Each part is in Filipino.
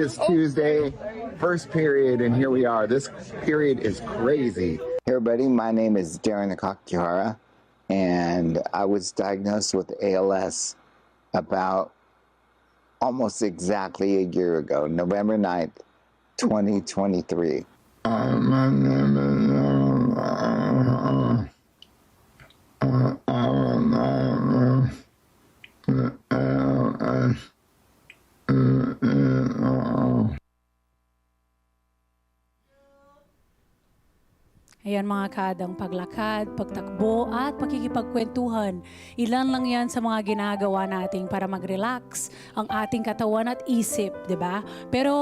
is Tuesday, first period, and here we are. This period is crazy. Hey everybody, my name is Darren Akakihara, and I was diagnosed with ALS about almost exactly a year ago, November 9th, 2023. My name is Ayan mga kadang paglakad, pagtakbo at pakikipagkwentuhan. Ilan lang yan sa mga ginagawa nating para mag-relax ang ating katawan at isip, di ba? Pero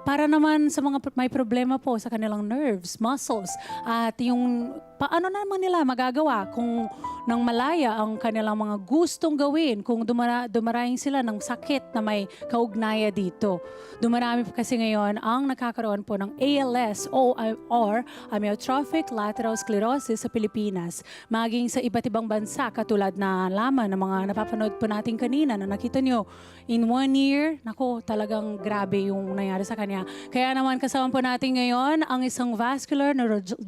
para naman sa mga may problema po sa kanilang nerves, muscles, at yung paano naman nila magagawa kung nang malaya ang kanilang mga gustong gawin kung dumaraing sila ng sakit na may kaugnaya dito. Dumarami kasi ngayon ang nakakaroon po ng ALS or amyotrophic lateral sclerosis sa Pilipinas. Maging sa iba't ibang bansa katulad na laman ng mga napapanood po natin kanina na nakita nyo in 1 year, nako talagang grabe yung nangyari sa kanya. Kaya naman kasama po natin ngayon ang isang vascular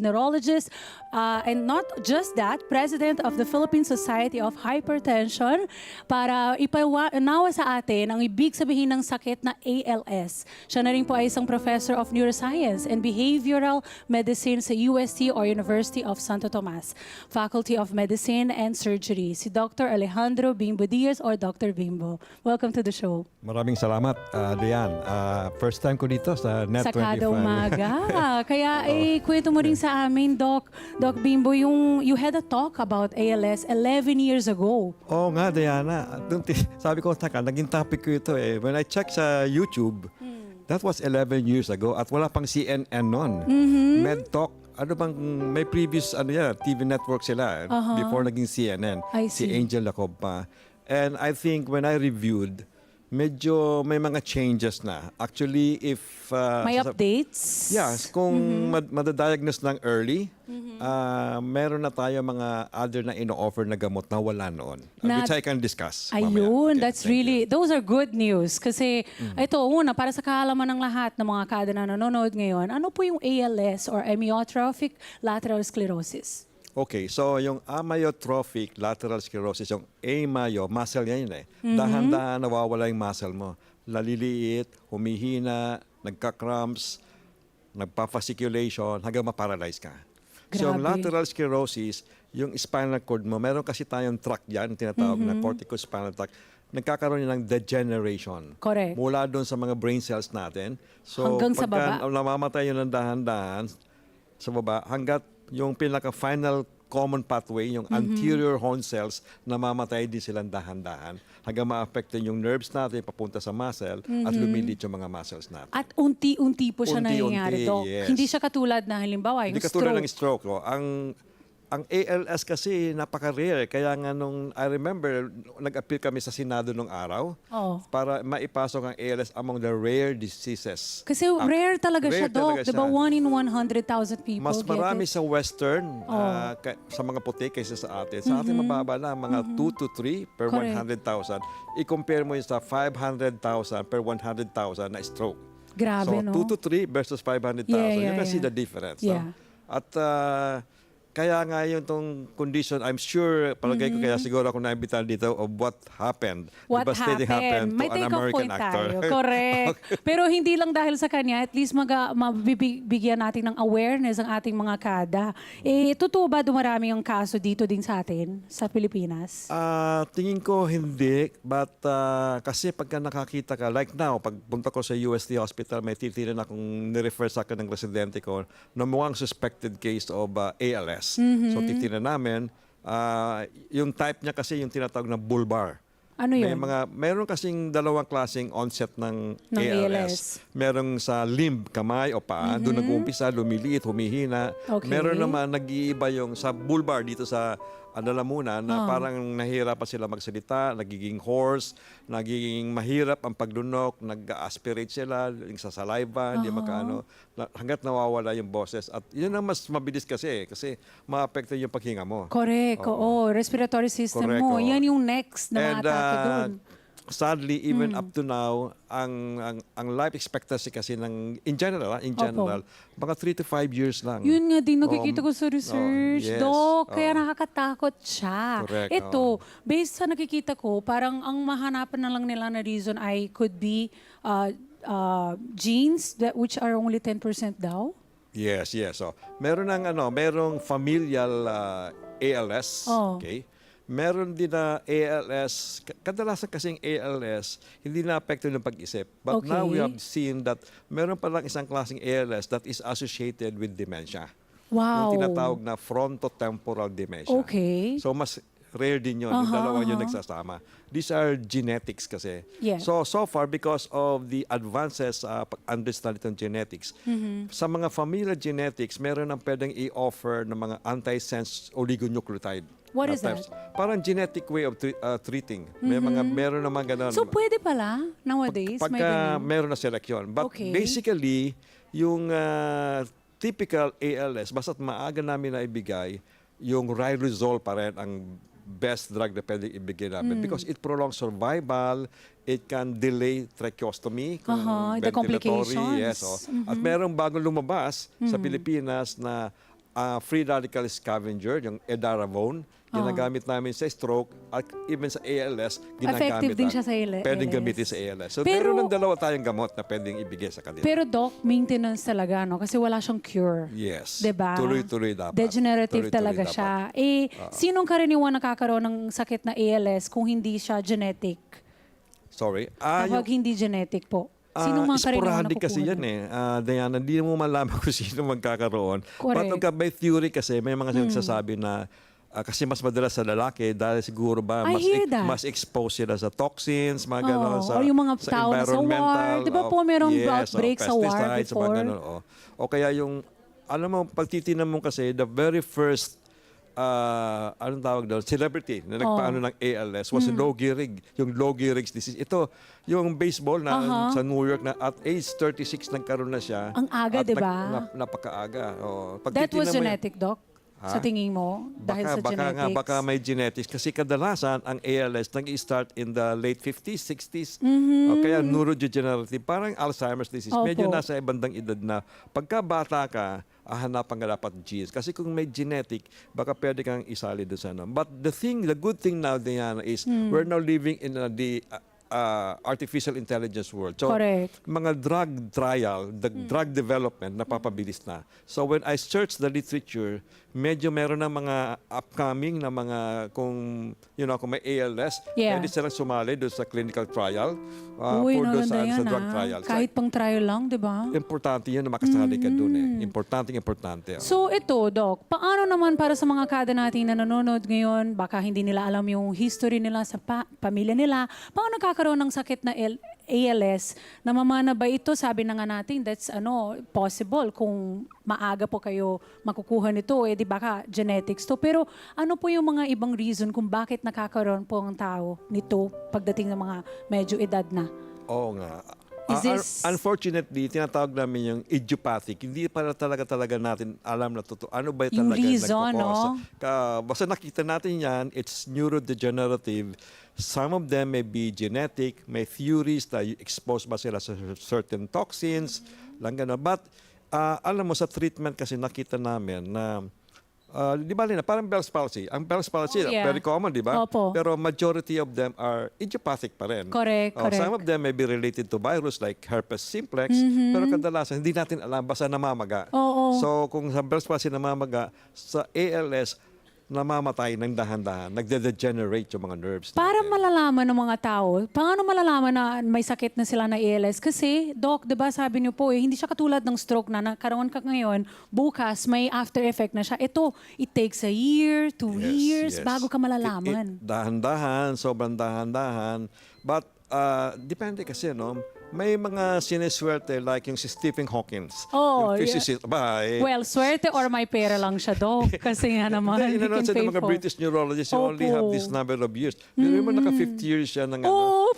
neurologist and not just that, President of the Philippine Society of Hypertension para ipanawa sa atin ang ibig sabihin ng sakit na ALS. Siya na rin po ay isang Professor of Neuroscience and Behavioral Medicine sa UST or University of Santo Tomas, Faculty of Medicine and Surgery, si Dr. Alejandro Bimbo Diaz or Dr. Bimbo. Welcome to the show. Maraming salamat, Diane. First time ko dito sa Net 25. Sa kada umaga. Kaya kwento mo rin sa amin, Doc Bimbo, you had a talk about ALS 11 years ago. Oo nga, Diana. Sabi ko, naging topic ko ito eh. When I checked sa YouTube, that was 11 years ago at wala pang CNN noon. MedTalk. Ano bang, may previous TV network sila before naging CNN. Si Angel Lacob pa. And I think when I reviewed, medyo may mga changes na. Actually, if... may updates? Yes, kung madadiagnose ng early, meron na tayo mga other na ino-offer na gamot na wala noon. Which I can discuss. Ayun, okay, that's really, those are good news. Kasi ito, una, para sa kaalaman ng lahat ng mga kada na nanonood ngayon, ano po yung ALS or amyotrophic lateral sclerosis? Okay, so yung amyotrophic lateral sclerosis, yung amayo, muscle yan yun eh. Dahan-dahan nawawala yung muscle mo. Laliliit, humihina, nagka-cramps, nagpa-fasciculation, hanggang ma-paralyze ka. Grabe. So yung lateral sclerosis, yung spinal cord mo, meron kasi tayong tract yan, tinatawag na corticospinal tract, nagkakaroon yun ng degeneration. Correct. Mula doon sa mga brain cells natin. So hanggang sa baba? Namamatay yun ng dahan-dahan sa baba, hanggat yung pinaka-final common pathway, yung anterior horn cells, namamatay din silang dahan-dahan hanggang ma-affected yung nerves natin papunta sa muscle at lumilit yung mga muscles natin. At unti-unti po siya nangyayari, Doc. Yes. Hindi siya katulad na halimbawa yung Hindi katulad ng stroke. Oh. Ang ALS kasi napaka-rare. Kaya nga nung, I remember, nag-appeal kami sa Senado nung araw para maipasok ang ALS among the rare diseases. Kasi rare talaga siya, Doc. Talaga diba siya. 1 in 100,000 people Mas marami sa Western, sa mga puti kaysa sa atin. Sa atin mababa na, mga 2 to 3 per 100,000. I-compare mo yun sa 500,000 per 100,000 na stroke. Grabe, so, no? 2 to 3 versus 500,000. You can see the difference. Yeah. No? At kaya nga yung tong condition, I'm sure, palagay ko kaya siguro ako naimbitahan dito of what happened. What devastating happened to May an take-off American point actor. tayo. Correct. Pero hindi lang dahil sa kanya, at least mabibigyan natin ng awareness ang ating mga kada. Totoo ba dumarami ang kaso dito din sa atin, sa Pilipinas? Tingin ko hindi, but kasi pagka nakakita ka, like now, pagpunta ko sa UST Hospital, may titinan akong nirefer sa akin ng residente ko na mukhang suspected case of ALS. So titingnan namin, yung type niya kasi yung tinatawag na bulbar. Ano yun? Meron kasing dalawang klaseng onset ng ALS. Merong sa limb, kamay o paa, doon nag-uumpisa, lumiliit, humihina. Okay. Meron naman nag-iiba yung sa bulbar dito sa lalamunan na parang nahihirapan sila magsalita, nagiging hoarse, nagiging mahirap ang paglunok, nag-aspirate sila, yung sa saliva, hindi makaano, hanggat nawawala yung boses. At yun ang mas mabilis kasi ma-affected yung paghinga mo. Correct. Oo. Respiratory system mo. Yan yung next na atake doon. sadly, even up to now, ang life expectancy kasi in general, mga 3 to 5 years lang. Yun nga din nakikita ko sa research, yes. Doc. Kaya nakakatakot siya. Correct, Ito, based sa nakikita ko, parang ang mahanapan na lang nila na reason ay could be genes which are only 10% daw. Yes. So, merong familial ALS, okay? Meron din na ALS, kadalasan kasing ALS, hindi na apekto ng pag-isip. But now we have seen that meron palang isang klaseng ALS that is associated with dementia. Wow. Yung tinatawag na frontotemporal dementia. Okay. So mas rare din yun, yung dalawa yun nagsasama. These are genetics kasi. Yeah. So far, because of the advances pag-understand itong genetics, sa mga familial genetics, meron ang pwedeng i-offer ng mga antisense oligonucleotide. What na is that? types. Parang genetic way of treating. Meron naman ganun. So pwede pala nowadays may Pagka ganun. meron na selection. But Okay. basically, yung typical ALS, basta't maaga namin na ibigay, yung Riluzole pa rin ang best drug na pwedeng ibigay namin because it prolongs survival, it can delay tracheostomy, kung The ventilatory, complications. yes. At merong bagong lumabas sa Pilipinas na free radical scavenger, yung edaravone, ginagamit namin sa stroke at even sa ALS, ginagamit. Effective din siya sa Pwedeng ALS. gamitin sa ALS. So, Pero- meron ng dalawa tayong gamot na pwedeng ibigay sa kanila. Pero Doc, maintenance talaga, no? Kasi wala siyang cure. Yes. Diba? Tuloy-tuloy dapat. Degenerative Tuloy-tuloy talaga dapat. siya. Sinong karaniwan nakakaroon ng sakit na ALS kung hindi siya genetic? Sorry. Kapag hindi genetic po. Sinong mga karaniwan sporadic kasi yan Diana, hindi mo malaman kung sino magkakaroon. Correct. But by theory kasi, may mga nagsasabi na kasi mas madalas sa lalaki dahil siguro ba I hear that. mas exposed sila sa toxins, mga gano'n, sa, or yung mga sa tao na sa environmental. war. Di ba po merong outbreak sa war pesticides, before? mga gano'n, O kaya yung, alam mo, pag titinan mo kasi, the very first anong tawag doon? Celebrity na nagpaano ng ALS was Lou Gehrig. Yung Lou Gehrig's disease. Ito, yung baseball na sa New York na at age 36 nagkaroon na siya. Ang aga, At di ba? Napakaaga. Pag That was titignan mo genetic, Doc? Sa tingin mo? Dahil sa genetics? Baka may genetics. Kasi kadalasan, ang ALS nag-i-start in the late 50s, 60s. O kaya neurodegenerative, parang Alzheimer's disease. Medyo Opo. nasa ibandang edad na. Pagka bata ka, hanapan ka dapat genes. Kasi kung may genetic, baka pwede kang isali doon sa ano. But the good thing now, Diana, is we're now living in the artificial intelligence world. So, Correct. mga drug trial, the drug development, napapabilis na. So, when I search the literature, medyo meron ng mga upcoming na mga, kung may ALS, pwede silang sumali doon sa clinical trial Uy, for doon maganda yan, sa drug trial. So, Kahit pang trial lang, di ba? importante yun na makasali ka doon Importante. So ito, Doc, paano naman para sa mga kada natin na nanonood ngayon, baka hindi nila alam yung history nila sa pamilya nila, paano nakakaroon ng sakit na ALS? Namamana ba ito? Sabi na nga natin, that's possible kung maaga po kayo makukuha nito, di baka genetics to. Pero ano po yung mga ibang reason kung bakit nakakaroon po ang tao nito pagdating ng mga medyo edad na? Oo nga. Is this- Unfortunately, tinatawag namin yung idiopathic. Hindi para talaga natin alam na totoo. Ano ba Yung talaga reason, nagkakos? Basta nakita natin yan, it's neurodegenerative. Some of them may be genetic, may theories na exposed ba sila sa certain toxins, lang gano'n. But alam mo, sa treatment kasi nakita namin na di ba parang Bell's palsy. Ang Bell's palsy, very common, di ba? Opo. Pero majority of them are idiopathic pa rin. Correct. Some of them may be related to virus like herpes simplex, pero kadalasan hindi natin alam, basta namamaga. Oo. So kung sa Bell's palsy namamaga, sa ALS, namamatay ng dahan-dahan, nagde-degenerate yung mga nerves. Para natin. malalaman ng mga tao, paano malalaman na may sakit na sila na ALS? Kasi, Doc, di ba sabi niyo po, hindi siya katulad ng stroke na nagkaroon ka ngayon, bukas may after effect na siya. Ito, it takes a year, 2 years, bago ka malalaman. Dahan-dahan, sobrang dahan-dahan. But depende kasi, may mga sineswerte like yung si Stephen Hawking. Oh, yung physicist. Well, swerte or may pera lang siya, Doc. Kasi nga naman, he can Sa pay mga for. British neurologists, you only have this number of years. Pero mo naka 50 years siya ng Oo,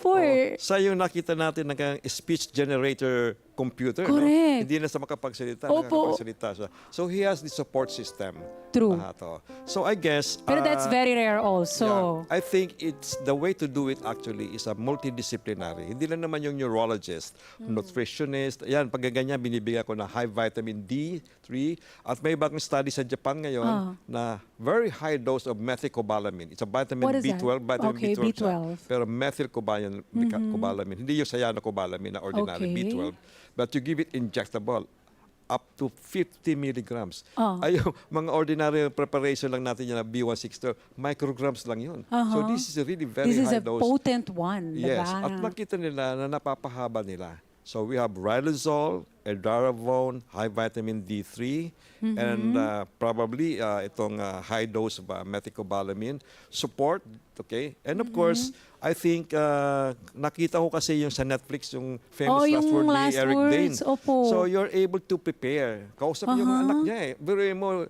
Sa yung nakita natin ng speech generator computer. Correct. No? Hindi na sa makapagsalita, Opo. nakakapagsalita siya. So he has the support system. True. Lahat, oh. So I guess... Pero that's very rare also. Yeah, I think it's the way to do it actually is a multidisciplinary. Hindi lang naman yung neurologist, nutritionist. Yan, pag ganyan, binibigyan ko na high vitamin D3. At may bagong study sa Japan ngayon na very high dose of methylcobalamin. It's a vitamin What is that? B12, vitamin Okay, B12. siya. B12. Pero methylcobalamin. Hindi yung cyanocobalamin na ordinary Okay. B12. But you give it injectable up to 50 milligrams. Oh. Ay, yung mga ordinary preparation lang natin yan na B162, micrograms lang yun. So this is a really very This is high a dose. potent one. Yes, diba? at makita nila na napapahaba nila. So we have Riluzole, Edaravone, high vitamin D3, and probably itong high dose of methylcobalamin support, okay? And of course, I think nakita ko kasi yung sa Netflix yung famous yung last word ni last Eric words, Dane. opo. So you're able to prepare. Kausap yung mga anak niya eh. Pero mo,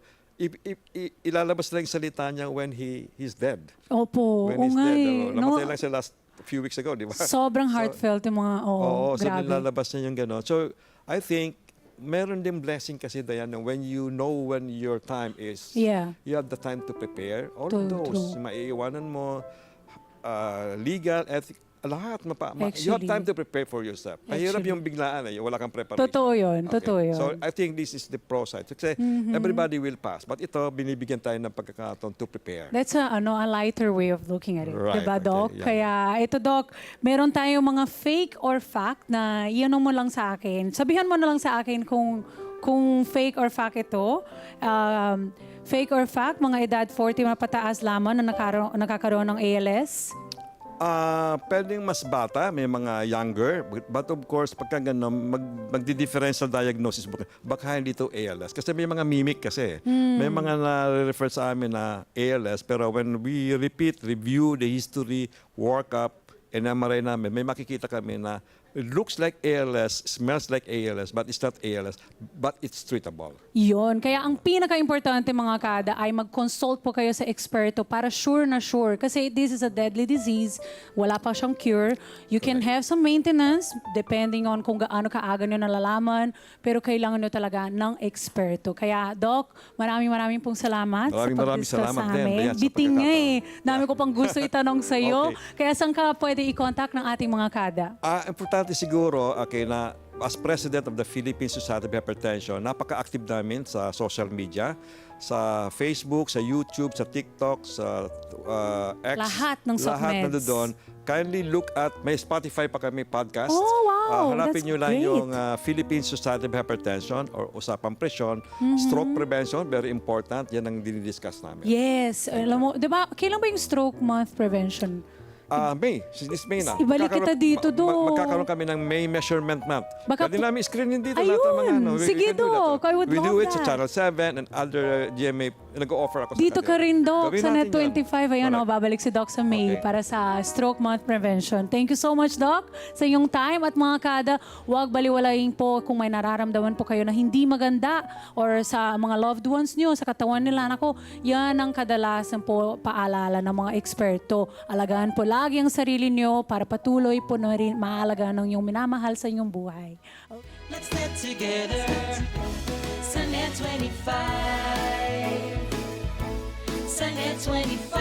ilalabas lang yung salita niya when he's dead. Opo. When Oo he's nga dead. eh. Namatay lang siya last few weeks ago, di ba? Sobrang heartfelt yung mga, Oo, so grabe. nilalabas niya yung gano'n. So, I think, meron din blessing kasi, Diana, when you know when your time is, Yeah. you have the time to prepare. All True, of those, true. maiiwanan mo, legal, ethic, lahat. You have Actually. time to prepare for yourself. Mahirap Actually. yung biglaan wala kang preparation. Totoo yun, Okay. totoo yun. So, I think this is the pro side. Kasi everybody will pass. But ito, binibigyan tayo ng pagkakataon to prepare. That's a lighter way of looking at it. Right, Diba, okay, Doc? yeah. Kaya, ito, Doc, meron tayong mga fake or fact na iyanong mo lang sa akin. Sabihan mo na lang sa akin kung fake or fact ito. Fake or fact, mga edad 40 na pataas lamang na nakakaroon ng ALS. Pwedeng mas bata, may mga younger. But of course, pagka gano'n, magdi-differential diagnosis. Baka hindi ito ALS. Kasi may mga mimic kasi. May mga na-refer sa amin na ALS. Pero when we review the history, workup, and MRI namin, may makikita kami na it looks like ALS, smells like ALS, but it's not ALS, but it's treatable. Yun. Kaya ang pinaka-importante mga kada ay mag-consult po kayo sa eksperto para sure na sure. Kasi this is a deadly disease. Wala pa siyang cure. You can have some maintenance depending on kung gaano kaaga nyo nalalaman. Pero kailangan nyo talaga ng eksperto. Kaya, Doc, maraming pong salamat Maraming sa salamat pag-discuss sa din, amin. Dayan, sa Biting nga eh. pagkakataon. Dami ko pang gusto itanong sa iyo. Okay. Kaya saan ka pwede i-contact ng ating mga kada? Importante siguro, okay, na as President of the Philippine Society of Hypertension, napaka-active namin sa social media, sa Facebook, sa YouTube, sa TikTok, sa X. Lahat ng Lahat na SOCMEDs. doon. Kindly look at, may Spotify pa kami podcast. Oh, wow. Hanapin That's nyo lang great. yung Philippine Society of Hypertension or Usapang Presyon. Stroke prevention, very important. Yan ang dinidiscuss namin. Yes. Alam mo, di ba, kailan ba yung stroke month prevention? May. This May na. Ibalik kita dito, Dok. Magkakaroon kami ng May measurement month. Baka Pwede po- namin screenin dito Ayun! lahat ng mga ano. Sige, can do that, Dok. I would We do love it sa that. Channel 7 and other GMA. Nag-o-offer ako Dito sa ka kanila. rin, Doc, Gawin sa natin Net 25. Ayan, Correct. babalik si Doc sa May Okay. para sa Stroke Month Prevention. Thank you so much, Doc, sa iyong time. At mga kada, huwag baliwalayin po kung may nararamdaman po kayo na hindi maganda or sa mga loved ones nyo, sa katawan nila. Nako, yan ang kadalasan po paalala ng mga eksperto. Alagaan po lagi ang sarili nyo para patuloy po na rin maalagaan ng iyong minamahal sa inyong buhay. Let's get together. Sunday 25. Sunday 25.